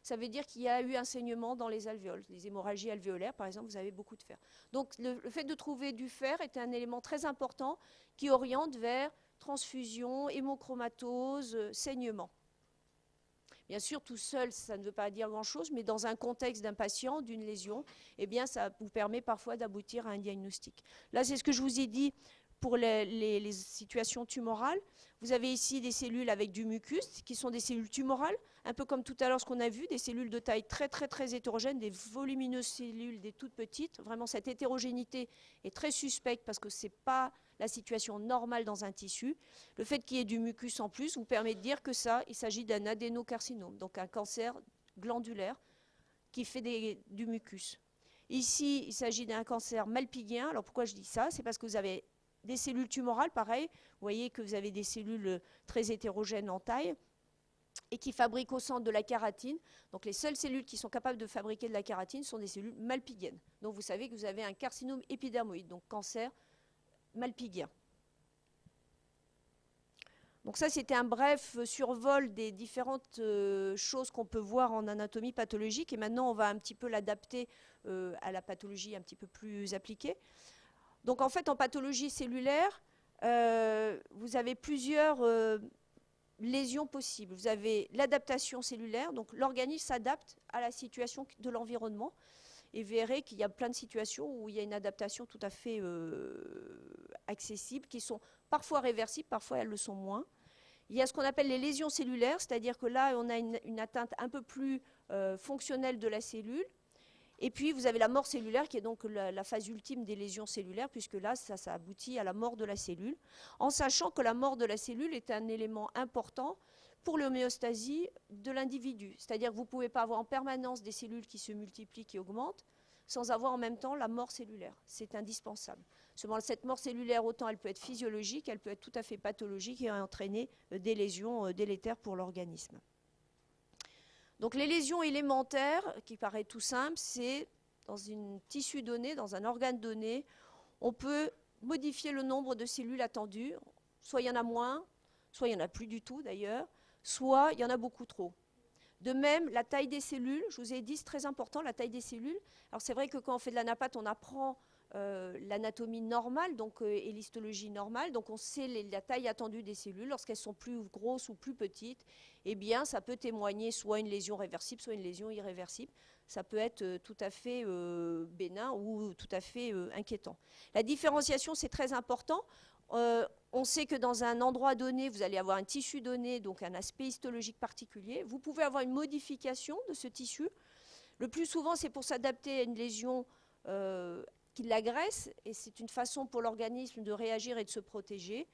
ça veut dire qu'il y a eu un saignement dans les alvéoles. Les hémorragies alvéolaires, par exemple, vous avez beaucoup de fer. Donc le fait de trouver du fer est un élément très important qui oriente vers transfusion, hémochromatose, saignement. Bien sûr, tout seul, ça ne veut pas dire grand-chose, mais dans un contexte d'un patient, d'une lésion, eh bien, ça vous permet parfois d'aboutir à un diagnostic. Là, c'est ce que je vous ai dit pour les situations tumorales. Vous avez ici des cellules avec du mucus, qui sont des cellules tumorales, un peu comme tout à l'heure ce qu'on a vu, des cellules de taille très, très, très hétérogène, des volumineuses cellules, des toutes petites. Vraiment, cette hétérogénéité est très suspecte parce que ce n'est pas la situation normale dans un tissu. Le fait qu'il y ait du mucus en plus vous permet de dire que ça, il s'agit d'un adénocarcinome, donc un cancer glandulaire qui fait du mucus. Ici, il s'agit d'un cancer malpighéen. Alors pourquoi je dis ça? C'est parce que vous avez des cellules tumorales, pareil. Vous voyez que vous avez des cellules très hétérogènes en taille et qui fabriquent au centre de la kératine. Donc les seules cellules qui sont capables de fabriquer de la kératine sont des cellules malpighiennes. Donc vous savez que vous avez un carcinome épidermoïde, donc cancer malpighien. Donc ça, c'était un bref survol des différentes choses qu'on peut voir en anatomie pathologique. Et maintenant, on va un petit peu l'adapter à la pathologie un petit peu plus appliquée. Donc en fait, en pathologie cellulaire, vous avez plusieurs lésions possibles. Vous avez l'adaptation cellulaire, donc l'organisme s'adapte à la situation de l'environnement. Et vous verrez qu'il y a plein de situations où il y a une adaptation tout à fait accessible, qui sont parfois réversibles, parfois elles le sont moins. Il y a ce qu'on appelle les lésions cellulaires, c'est-à-dire que là, on a une atteinte un peu plus fonctionnelle de la cellule. Et puis, vous avez la mort cellulaire, qui est donc la phase ultime des lésions cellulaires, puisque là, ça aboutit à la mort de la cellule, en sachant que la mort de la cellule est un élément important pour l'homéostasie de l'individu. C'est-à-dire que vous ne pouvez pas avoir en permanence des cellules qui se multiplient, qui augmentent, sans avoir en même temps la mort cellulaire. C'est indispensable. Seulement, cette mort cellulaire, autant elle peut être physiologique, elle peut être tout à fait pathologique et entraîner des lésions délétères pour l'organisme. Donc les lésions élémentaires, qui paraît tout simple, c'est dans un tissu donné, dans un organe donné, on peut modifier le nombre de cellules attendues. Soit il y en a moins, soit il n'y en a plus du tout d'ailleurs, soit il y en a beaucoup trop. De même, la taille des cellules, je vous ai dit, c'est très important, la taille des cellules. Alors c'est vrai que quand on fait de l'anapathe, on apprend l'anatomie normale donc, et l'histologie normale. Donc on sait la taille attendue des cellules. Lorsqu'elles sont plus grosses ou plus petites, eh bien ça peut témoigner soit une lésion réversible, soit une lésion irréversible. Ça peut être tout à fait bénin ou tout à fait inquiétant. La différenciation, c'est très important. On sait que dans un endroit donné, vous allez avoir un tissu donné, donc un aspect histologique particulier. Vous pouvez avoir une modification de ce tissu. Le plus souvent, c'est pour s'adapter à une lésion qui l'agresse, et c'est une façon pour l'organisme de réagir et de se protéger.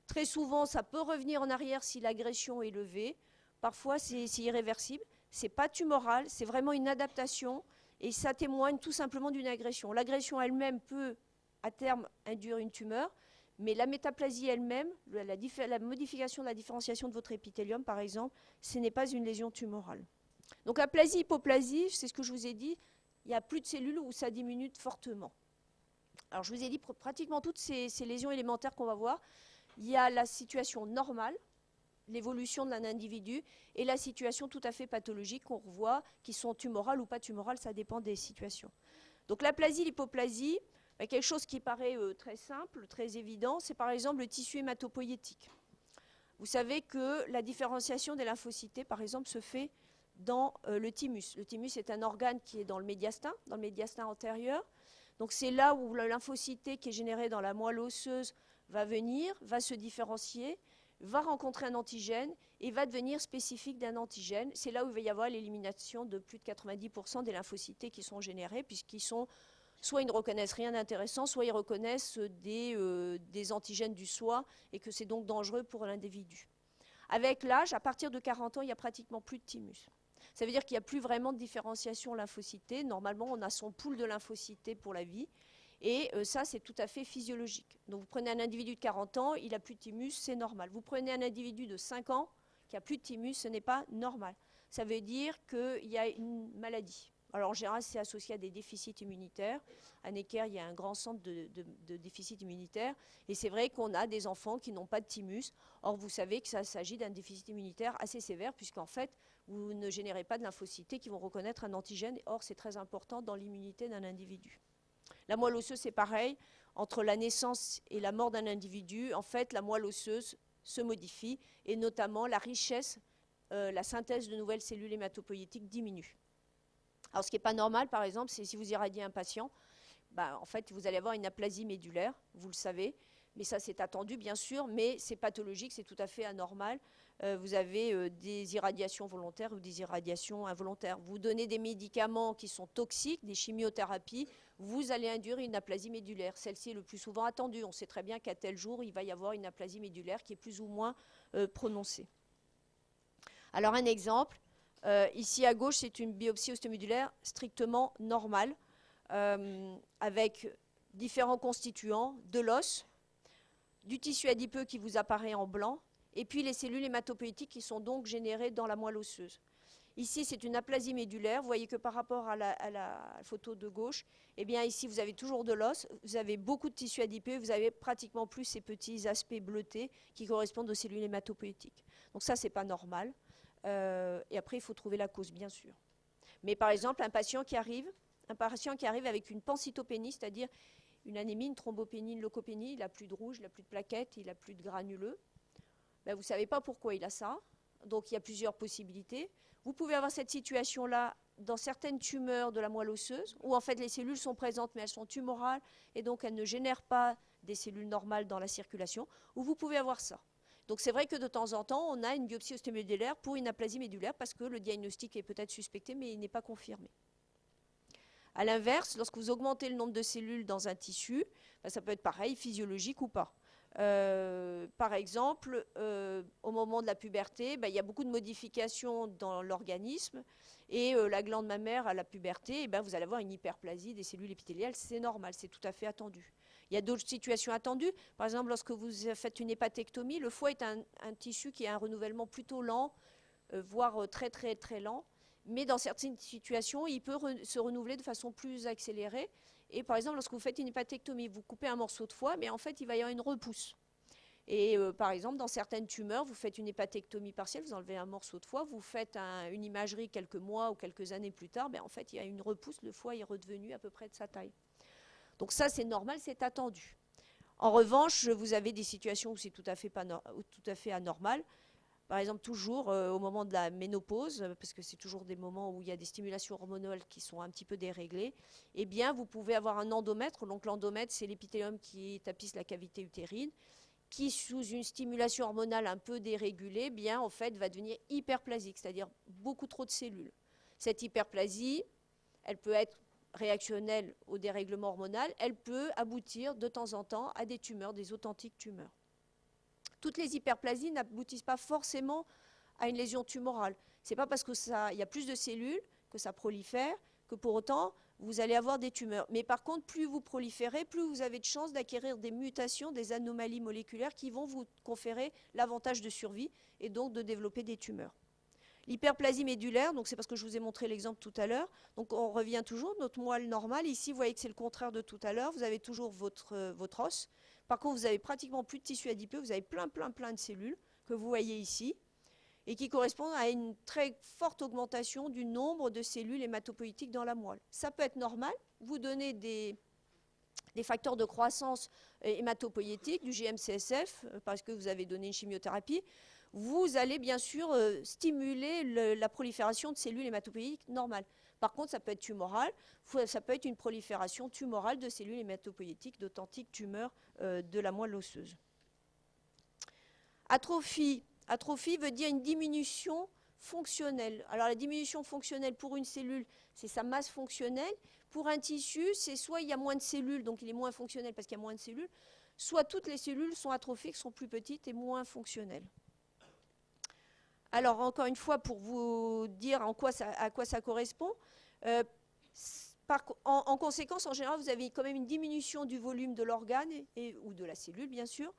Très souvent, ça peut revenir en arrière si l'agression est levée. Parfois, c'est irréversible. Ce n'est pas tumoral, c'est vraiment une adaptation, et ça témoigne tout simplement d'une agression. L'agression elle-même peut, à terme, induire une tumeur, mais la métaplasie elle-même, la modification de la différenciation de votre épithélium, par exemple, ce n'est pas une lésion tumorale. Donc aplasie, hypoplasie, c'est ce que je vous ai dit, il n'y a plus de cellules où ça diminue fortement. Alors je vous ai dit, pratiquement toutes ces lésions élémentaires qu'on va voir, il y a la situation normale, l'évolution d'un individu, et la situation tout à fait pathologique qu'on revoit, qui sont tumorales ou pas tumorales, ça dépend des situations. Donc l'aplasie, l'hypoplasie, quelque chose qui paraît très simple, très évident, c'est par exemple le tissu hématopoïétique. Vous savez que la différenciation des lymphocytes, par exemple, se fait dans le thymus. Le thymus est un organe qui est dans le médiastin antérieur. Donc c'est là où le lymphocyte qui est généré dans la moelle osseuse va venir, va se différencier, va rencontrer un antigène et va devenir spécifique d'un antigène. C'est là où il va y avoir l'élimination de plus de 90% des lymphocytes qui sont générés, puisqu'ils sont, soit ils ne reconnaissent rien d'intéressant, soit ils reconnaissent des antigènes du soi et que c'est donc dangereux pour l'individu. Avec l'âge, à partir de 40 ans, il n'y a pratiquement plus de thymus. Ça veut dire qu'il n'y a plus vraiment de différenciation lymphocytée. Normalement, on a son pool de lymphocytes pour la vie. Et ça, c'est tout à fait physiologique. Donc, vous prenez un individu de 40 ans, il n'a plus de thymus, c'est normal. Vous prenez un individu de 5 ans qui n'a plus de thymus, ce n'est pas normal. Ça veut dire qu'il y a une maladie. Alors en général, c'est associé à des déficits immunitaires. À Necker, il y a un grand centre de déficit immunitaire. Et c'est vrai qu'on a des enfants qui n'ont pas de thymus. Or, vous savez que ça s'agit d'un déficit immunitaire assez sévère, puisqu'en fait, vous ne générez pas de lymphocytes qui vont reconnaître un antigène. Or, c'est très important dans l'immunité d'un individu. La moelle osseuse, c'est pareil. Entre la naissance et la mort d'un individu, en fait, la moelle osseuse se modifie, et notamment la richesse, la synthèse de nouvelles cellules hématopoïétiques diminue. Alors, ce qui n'est pas normal, par exemple, c'est si vous irradiez un patient, en fait, vous allez avoir une aplasie médulaire, vous le savez, mais ça, c'est attendu, bien sûr, mais c'est pathologique, c'est tout à fait anormal. Vous avez des irradiations volontaires ou des irradiations involontaires. Vous donnez des médicaments qui sont toxiques, des chimiothérapies, vous allez induire une aplasie médulaire. Celle-ci est le plus souvent attendue. On sait très bien qu'à tel jour, il va y avoir une aplasie médulaire qui est plus ou moins prononcée. Alors, un exemple. Ici à gauche, c'est une biopsie ostéomédulaire strictement normale, avec différents constituants, de l'os, du tissu adipeux qui vous apparaît en blanc, et puis les cellules hématopoïétiques qui sont donc générées dans la moelle osseuse. Ici, c'est une aplasie médulaire. Vous voyez que par rapport à la photo de gauche, eh bien ici, vous avez toujours de l'os, vous avez beaucoup de tissu adipeux, vous avez pratiquement plus ces petits aspects bleutés qui correspondent aux cellules hématopoïétiques. Donc ça, ce n'est pas normal. Et après, il faut trouver la cause, bien sûr. Mais par exemple, un patient qui arrive avec une pancytopénie, c'est-à-dire une anémie, une thrombopénie, une leucopénie, il n'a plus de rouge, il n'a plus de plaquettes, il n'a plus de granuleux. Vous ne savez pas pourquoi il a ça. Donc, il y a plusieurs possibilités. Vous pouvez avoir cette situation-là dans certaines tumeurs de la moelle osseuse, où en fait les cellules sont présentes, mais elles sont tumorales, et donc elles ne génèrent pas des cellules normales dans la circulation, ou vous pouvez avoir ça. Donc c'est vrai que de temps en temps, on a une biopsie ostéomédulaire pour une aplasie médulaire parce que le diagnostic est peut-être suspecté, mais il n'est pas confirmé. A l'inverse, lorsque vous augmentez le nombre de cellules dans un tissu, ça peut être pareil, physiologique ou pas. Par exemple, au moment de la puberté, il y a beaucoup de modifications dans l'organisme et la glande mammaire à la puberté, vous allez avoir une hyperplasie des cellules épithéliales, c'est normal, c'est tout à fait attendu. Il y a d'autres situations attendues. Par exemple, lorsque vous faites une hépatectomie, le foie est un tissu qui a un renouvellement plutôt lent, voire très très très lent. Mais dans certaines situations, il peut se renouveler de façon plus accélérée. Et par exemple, lorsque vous faites une hépatectomie, vous coupez un morceau de foie, mais en fait, il va y avoir une repousse. Et par exemple, dans certaines tumeurs, vous faites une hépatectomie partielle, vous enlevez un morceau de foie, vous faites une imagerie quelques mois ou quelques années plus tard, en fait, il y a une repousse, le foie est redevenu à peu près de sa taille. Donc ça, c'est normal, c'est attendu. En revanche, vous avez des situations où c'est tout à fait anormal. Par exemple, toujours au moment de la ménopause, parce que c'est toujours des moments où il y a des stimulations hormonales qui sont un petit peu déréglées, eh bien, vous pouvez avoir un endomètre. Donc l'endomètre, c'est l'épithélium qui tapisse la cavité utérine, qui, sous une stimulation hormonale un peu dérégulée, en fait, va devenir hyperplasique, c'est-à-dire beaucoup trop de cellules. Cette hyperplasie, elle peut être réactionnelle au dérèglement hormonal, elle peut aboutir de temps en temps à des tumeurs, des authentiques tumeurs. Toutes les hyperplasies n'aboutissent pas forcément à une lésion tumorale. Ce n'est pas parce qu'il y a plus de cellules que ça prolifère que pour autant vous allez avoir des tumeurs. Mais par contre, plus vous proliférez, plus vous avez de chances d'acquérir des mutations, des anomalies moléculaires qui vont vous conférer l'avantage de survie et donc de développer des tumeurs. L'hyperplasie médulaire, donc c'est parce que je vous ai montré l'exemple tout à l'heure. Donc on revient toujours, notre moelle normale. Ici, vous voyez que c'est le contraire de tout à l'heure. Vous avez toujours votre os. Par contre, vous avez pratiquement plus de tissu adipeux. Vous avez plein de cellules que vous voyez ici et qui correspondent à une très forte augmentation du nombre de cellules hématopoïétiques dans la moelle. Ça peut être normal. Vous donnez des facteurs de croissance hématopoïétique, du GM-CSF, parce que vous avez donné une chimiothérapie. Vous allez bien sûr stimuler la prolifération de cellules hématopoïétiques normales. Par contre, ça peut être tumoral, ça peut être une prolifération tumorale de cellules hématopoïétiques, d'authentiques tumeurs de la moelle osseuse. Atrophie. Atrophie veut dire une diminution fonctionnelle. Alors la diminution fonctionnelle pour une cellule, c'est sa masse fonctionnelle. Pour un tissu, c'est soit il y a moins de cellules, donc il est moins fonctionnel parce qu'il y a moins de cellules, soit toutes les cellules sont atrophiques, sont plus petites et moins fonctionnelles. Alors, encore une fois, pour vous dire à quoi ça correspond, en conséquence, en général, vous avez quand même une diminution du volume de l'organe ou de la cellule, bien sûr,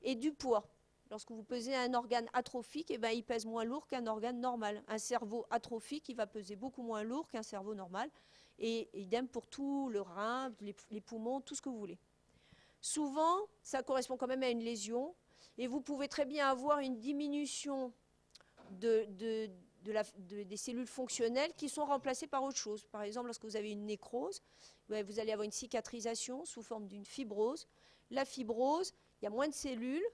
et du poids. Lorsque vous pesez un organe atrophique, eh ben, il pèse moins lourd qu'un organe normal. Un cerveau atrophique, il va peser beaucoup moins lourd qu'un cerveau normal. Et idem pour tout, le rein, les poumons, tout ce que vous voulez. Souvent, ça correspond quand même à une lésion. Et vous pouvez très bien avoir une diminution des cellules fonctionnelles qui sont remplacées par autre chose. Par exemple, lorsque vous avez une nécrose, vous allez avoir une cicatrisation sous forme d'une fibrose. La fibrose, il y a moins de cellules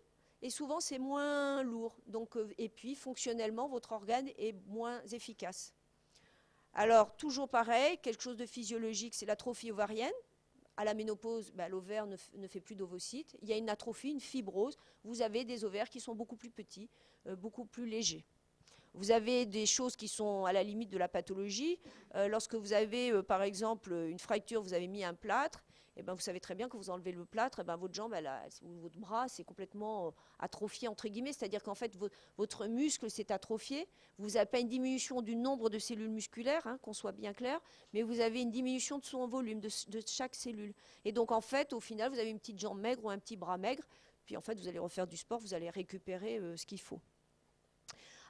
et souvent c'est moins lourd. Donc, et puis fonctionnellement, votre organe est moins efficace. Alors, toujours pareil, quelque chose de physiologique, c'est l'atrophie ovarienne. À la ménopause, l'ovaire ne fait plus d'ovocytes. Il y a une atrophie, une fibrose. Vous avez des ovaires qui sont beaucoup plus petits, beaucoup plus légers. Vous avez des choses qui sont à la limite de la pathologie. Lorsque vous avez, par exemple, une fracture, vous avez mis un plâtre, et vous savez très bien que vous enlevez le plâtre, votre jambe ou votre bras, c'est complètement atrophié, entre guillemets. C'est-à-dire qu'en fait, votre muscle s'est atrophié. Vous n'avez pas une diminution du nombre de cellules musculaires, qu'on soit bien clair, mais vous avez une diminution de son volume, de chaque cellule. Et donc, en fait, au final, vous avez une petite jambe maigre ou un petit bras maigre. Puis, en fait, vous allez refaire du sport, vous allez récupérer ce qu'il faut.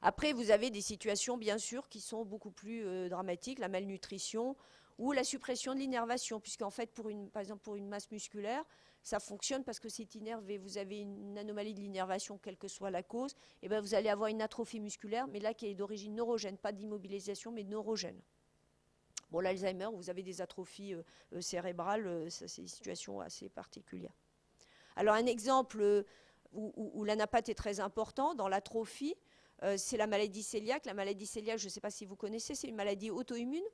Après, vous avez des situations, bien sûr, qui sont beaucoup plus dramatiques, la malnutrition ou la suppression de l'innervation, puisqu'en fait, par exemple, pour une masse musculaire, ça fonctionne parce que c'est innervé. Vous avez une anomalie de l'innervation, quelle que soit la cause, et vous allez avoir une atrophie musculaire, mais là qui est d'origine neurogène, pas d'immobilisation, mais neurogène. Bon, l'Alzheimer, vous avez des atrophies cérébrales, ça c'est une situation assez particulière. Alors, un exemple où l'anapathe est très important dans l'atrophie, c'est la maladie cœliaque. La maladie cœliaque, je ne sais pas si vous connaissez, c'est une maladie auto-immune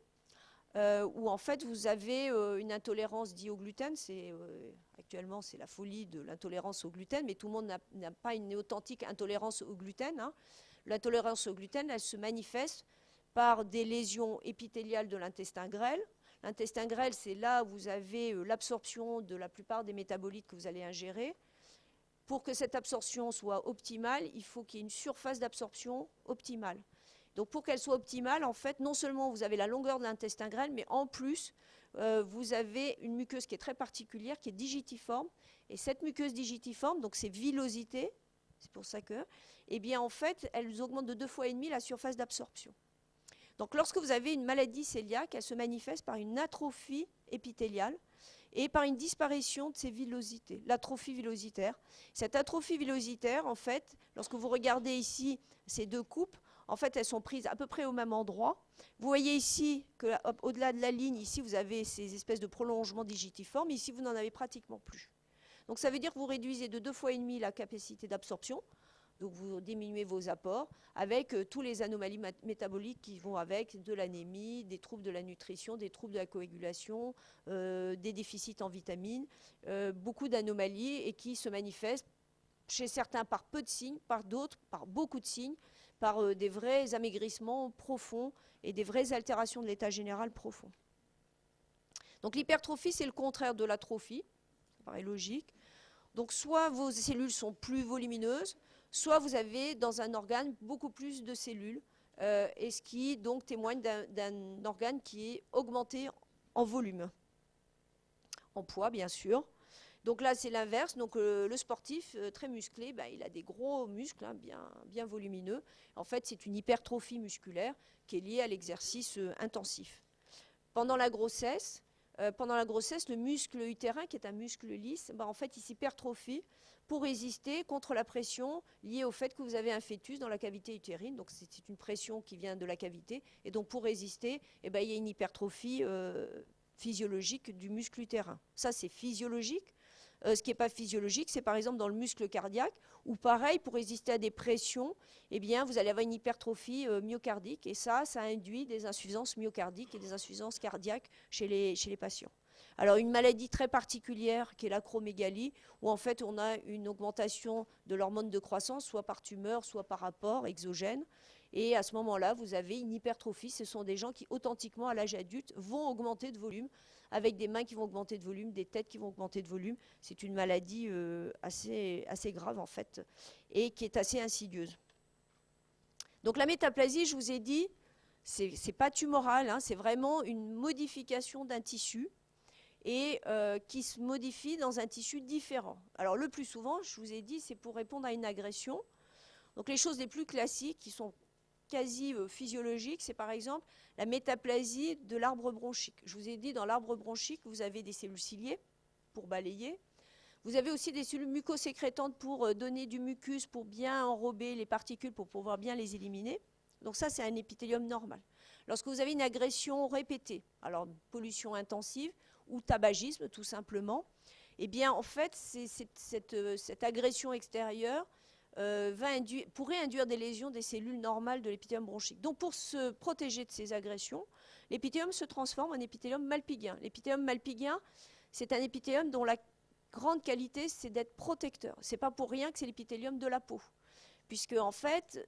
où en fait vous avez une intolérance dite au gluten. Actuellement, c'est la folie de l'intolérance au gluten, mais tout le monde n'a pas une authentique intolérance au gluten. L'intolérance au gluten, elle se manifeste par des lésions épithéliales de l'intestin grêle. L'intestin grêle, c'est là où vous avez l'absorption de la plupart des métabolites que vous allez ingérer. Pour que cette absorption soit optimale, il faut qu'il y ait une surface d'absorption optimale. Donc pour qu'elle soit optimale, en fait, non seulement vous avez la longueur de l'intestin grêle, mais en plus, vous avez une muqueuse qui est très particulière, qui est digitiforme. Et cette muqueuse digitiforme, donc ces villosités, c'est pour ça que, eh bien en fait, elles augmentent de 2,5 fois la surface d'absorption. Donc lorsque vous avez une maladie cœliaque, elle se manifeste par une atrophie épithéliale et par une disparition de ces villosités, l'atrophie villositaire. Cette atrophie villositaire, en fait, lorsque vous regardez ici ces deux coupes, en fait, elles sont prises à peu près au même endroit. Vous voyez ici qu'au-delà de la ligne, ici, vous avez ces espèces de prolongements digitiformes. Ici, vous n'en avez pratiquement plus. Donc, ça veut dire que vous réduisez de 2,5 fois la capacité d'absorption. Donc, vous diminuez vos apports avec tous les anomalies métaboliques qui vont avec, de l'anémie, des troubles de la nutrition, des troubles de la coagulation, des déficits en vitamines, beaucoup d'anomalies et qui se manifestent chez certains par peu de signes, par d'autres par beaucoup de signes, par des vrais amaigrissements profonds et des vraies altérations de l'état général profond. Donc l'hypertrophie, c'est le contraire de l'atrophie, ça paraît logique. Donc soit vos cellules sont plus volumineuses, soit vous avez dans un organe beaucoup plus de cellules, et ce qui donc témoigne d'un organe qui est augmenté en volume, en poids bien sûr. Donc là, c'est l'inverse. Donc le sportif très musclé, il a des gros muscles, bien volumineux. En fait, c'est une hypertrophie musculaire qui est liée à l'exercice intensif. Pendant la grossesse, le muscle utérin, qui est un muscle lisse, en fait, il s'hypertrophie pour résister contre la pression liée au fait que vous avez un fœtus dans la cavité utérine. Donc c'est une pression qui vient de la cavité. Et donc pour résister, il y a une hypertrophie physiologique du muscle utérin. Ça, c'est physiologique. Ce qui n'est pas physiologique, c'est par exemple dans le muscle cardiaque, où pareil, pour résister à des pressions, vous allez avoir une hypertrophie myocardique, et ça induit des insuffisances myocardiques et des insuffisances cardiaques chez les patients. Alors une maladie très particulière qui est l'acromégalie, où en fait on a une augmentation de l'hormone de croissance, soit par tumeur, soit par apport exogène, et à ce moment-là, vous avez une hypertrophie. Ce sont des gens qui, authentiquement, à l'âge adulte, vont augmenter de volume, avec des mains qui vont augmenter de volume, des têtes qui vont augmenter de volume. C'est une maladie assez grave, en fait, et qui est assez insidieuse. Donc la métaplasie, je vous ai dit, c'est pas tumoral, c'est vraiment une modification d'un tissu. et qui se modifient dans un tissu différent. Alors le plus souvent, je vous ai dit, c'est pour répondre à une agression. Donc les choses les plus classiques qui sont quasi physiologiques, c'est par exemple la métaplasie de l'arbre bronchique. Je vous ai dit, dans l'arbre bronchique, vous avez des cellules ciliées pour balayer. Vous avez aussi des cellules mucosécrétantes pour donner du mucus, pour bien enrober les particules, pour pouvoir bien les éliminer. Donc ça, c'est un épithélium normal. Lorsque vous avez une agression répétée, alors pollution intensive ou tabagisme tout simplement, eh bien en fait, cette agression extérieure pourrait induire des lésions des cellules normales de l'épithélium bronchique. Donc pour se protéger de ces agressions, l'épithélium se transforme en épithélium malpighien. L'épithélium malpighien, c'est un épithélium dont la grande qualité, c'est d'être protecteur. Ce n'est pas pour rien que c'est l'épithélium de la peau, puisque en fait,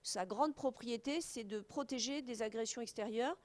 sa grande propriété, c'est de protéger des agressions extérieures.